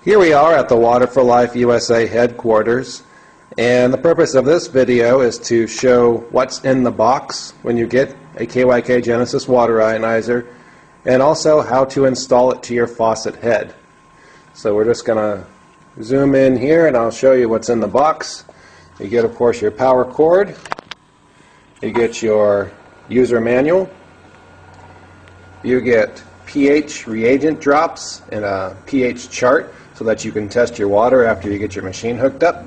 Here we are at the Water for Life USA headquarters, and the purpose of this video is to show what's in the box when you get a KYK Genesis water ionizer, and also how to install it to your faucet head. So we're just going to zoom in here and I'll show you what's in the box. You get, of course, your power cord, you get your user manual, you get pH reagent drops and a pH chart so that you can test your water after you get your machine hooked up.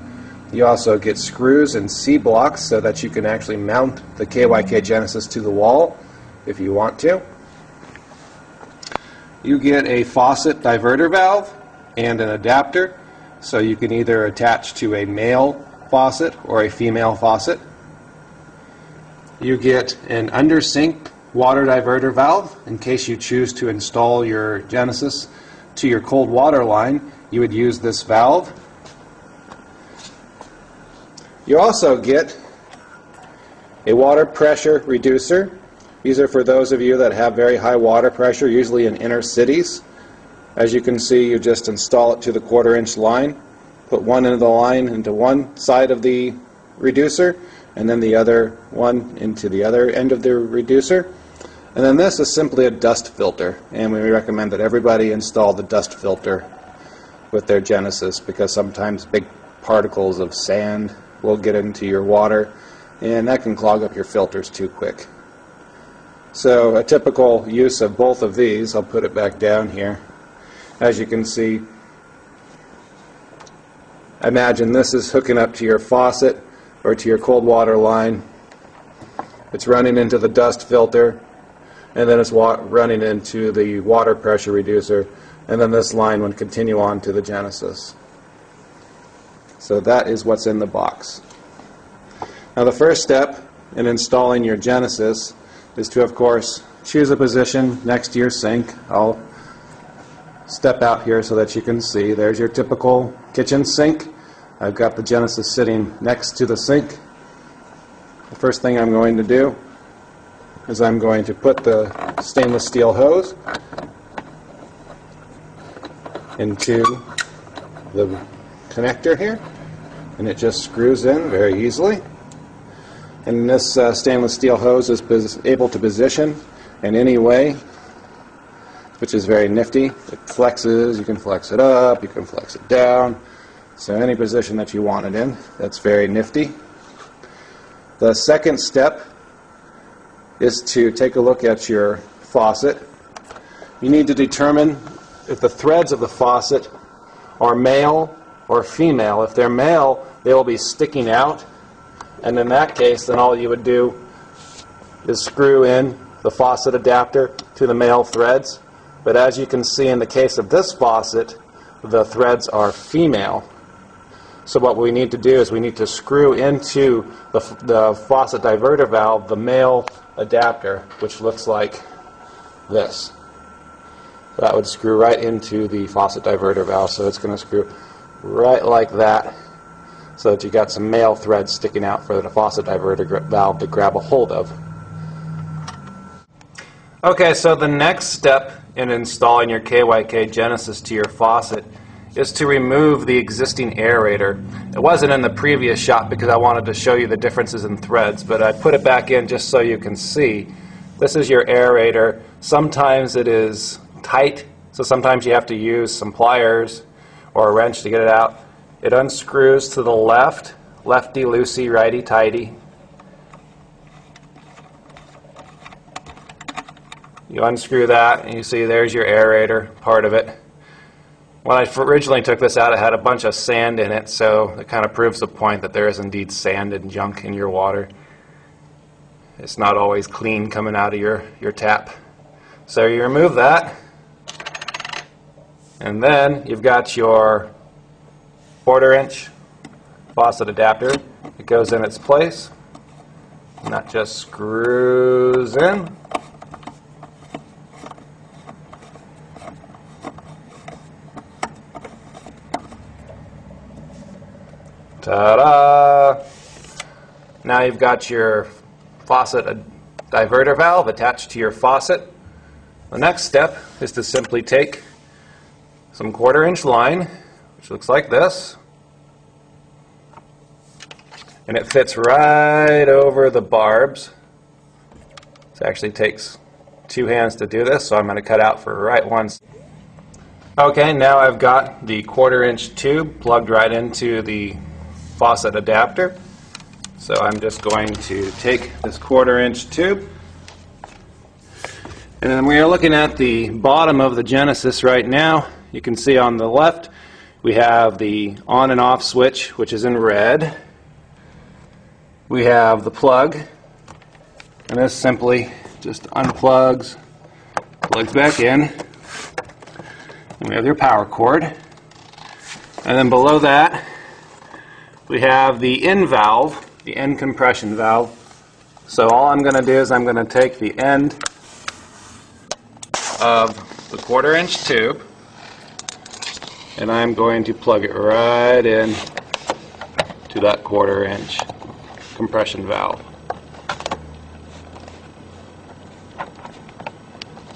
You also get screws and C-blocks so that you can actually mount the KYK Genesis to the wall if you want to. You get a faucet diverter valve and an adapter, so you can either attach to a male faucet or a female faucet. You get an under-sink water diverter valve in case you choose to install your Genesis to your cold water line. You would use this valve. You also get a water pressure reducer. These are for those of you that have very high water pressure, usually in inner cities. As you can see, you just install it to the 1/4-inch line, put one end of the line into one side of the reducer, and then the other one into the other end of the reducer. And then this is simply a dust filter, and we recommend that everybody install the dust filter with their Genesis, because sometimes big particles of sand will get into your water and that can clog up your filters too quick. So a typical use of both of these, I'll put it back down here. As you can see, imagine this is hooking up to your faucet or to your cold water line. It's running into the dust filter, and then it's running into the water pressure reducer, and then this line would continue on to the Genesis. So that is what's in the box. Now the first step in installing your Genesis is to, of course, choose a position next to your sink. I'll step out here so that you can see. There's your typical kitchen sink. I've got the Genesis sitting next to the sink. The first thing I'm going to do is I'm going to put the stainless steel hose into the connector here, and it just screws in very easily. And this stainless steel hose is able to position in any way, which is very nifty. It flexes, you can flex it up, you can flex it down, so any position that you want it in. That's very nifty. The second step is to take a look at your faucet. You need to determine if the threads of the faucet are male or female. If they're male, they will be sticking out, and in that case, then all you would do is screw in the faucet adapter to the male threads. But as you can see in the case of this faucet, the threads are female. So what we need to do is we need to screw into the faucet diverter valve the male adapter, which looks like this. That would screw right into the faucet diverter valve, so it's going to screw right like that, so that you got some male threads sticking out for the faucet diverter valve to grab a hold of. Okay, so the next step in installing your KYK Genesis to your faucet is to remove the existing aerator. It wasn't in the previous shot because I wanted to show you the differences in threads, but I put it back in just so you can see. This is your aerator. Sometimes it is tight, so sometimes you have to use some pliers or a wrench to get it out. It unscrews to the left, lefty-loosey, righty-tighty. You unscrew that and you see there's your aerator, part of it. When I originally took this out, it had a bunch of sand in it, so it kind of proves the point that there is indeed sand and junk in your water. It's not always clean coming out of your tap. So you remove that, and then you've got your 1/4-inch faucet adapter. It goes in its place, and that just screws in. Ta-da! Now you've got your faucet diverter valve attached to your faucet. The next step is to simply take some 1/4-inch line which looks like this. And it fits right over the barbs. It actually takes 2 hands to do this, so I'm going to cut out for right once. Okay, now I've got the 1/4-inch tube plugged right into the faucet adapter. So I'm just going to take this 1/4-inch tube, and then we are looking at the bottom of the Genesis right now. You can see on the left we have the on and off switch, which is in red. We have the plug, and this simply just unplugs, plugs back in, and we have your power cord. And then below that we have the end valve, the end compression valve. So all I'm going to do is I'm going to take the end of the 1/4-inch tube and I'm going to plug it right in to that 1/4-inch compression valve.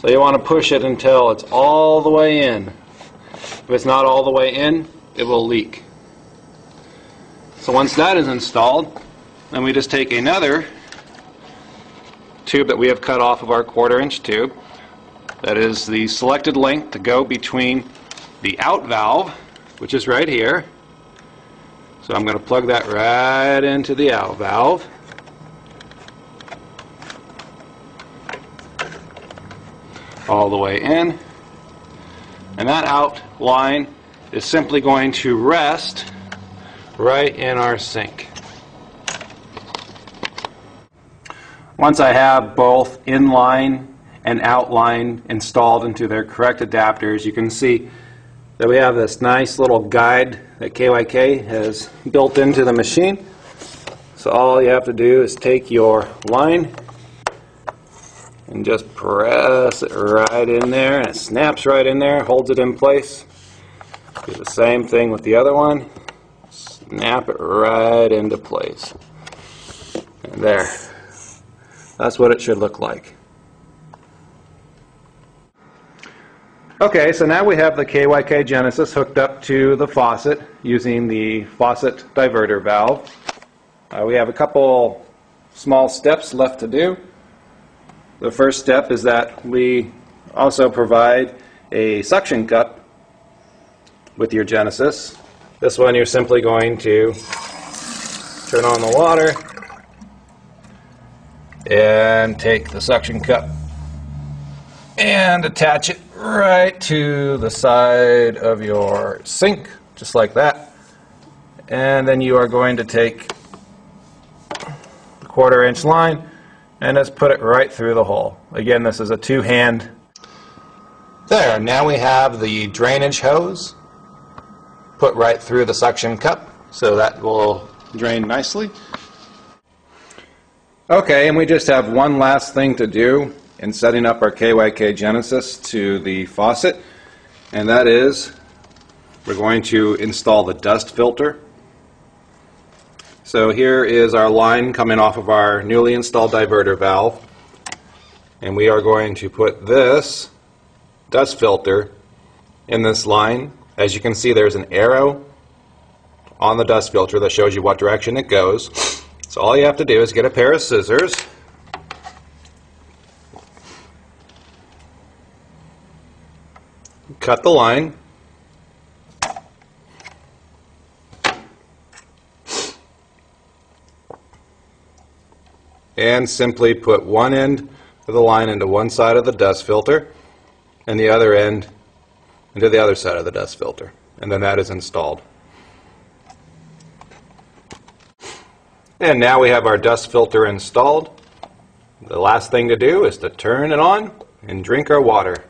So you want to push it until it's all the way in. If it's not all the way in, it will leak. So once that is installed, then we just take another tube that we have cut off of our 1/4-inch tube. That is the selected length to go between the out valve, which is right here. So I'm going to plug that right into the out valve. All the way in. And that out line is simply going to rest right in our sink. Once I have both inline and outline installed into their correct adapters, you can see that we have this nice little guide that KYK has built into the machine. So all you have to do is take your line and just press it right in there, and it snaps right in there, holds it in place. Do the same thing with the other one. Snap it right into place. And there. That's what it should look like. Okay, so now we have the KYK Genesis hooked up to the faucet using the faucet diverter valve. We have a couple small steps left to do. The first step is that we also provide a suction cup with your Genesis. This one you're simply going to turn on the water and take the suction cup and attach it right to the side of your sink, just like that. And then you are going to take the 1/4-inch line and just put it right through the hole. Again, this is a 2-hand. There, now we have the drainage hose put right through the suction cup, so that will drain nicely. Okay, and we just have one last thing to do in setting up our KYK Genesis to the faucet, and that is we're going to install the dust filter. So here is our line coming off of our newly installed diverter valve, and we are going to put this dust filter in this line. As you can see, there's an arrow on the dust filter that shows you what direction it goes. So all you have to do is get a pair of scissors, cut the line, and simply put one end of the line into one side of the dust filter and the other end into the other side of the dust filter, and then that is installed. And now we have our dust filter installed. The last thing to do is to turn it on and drink our water.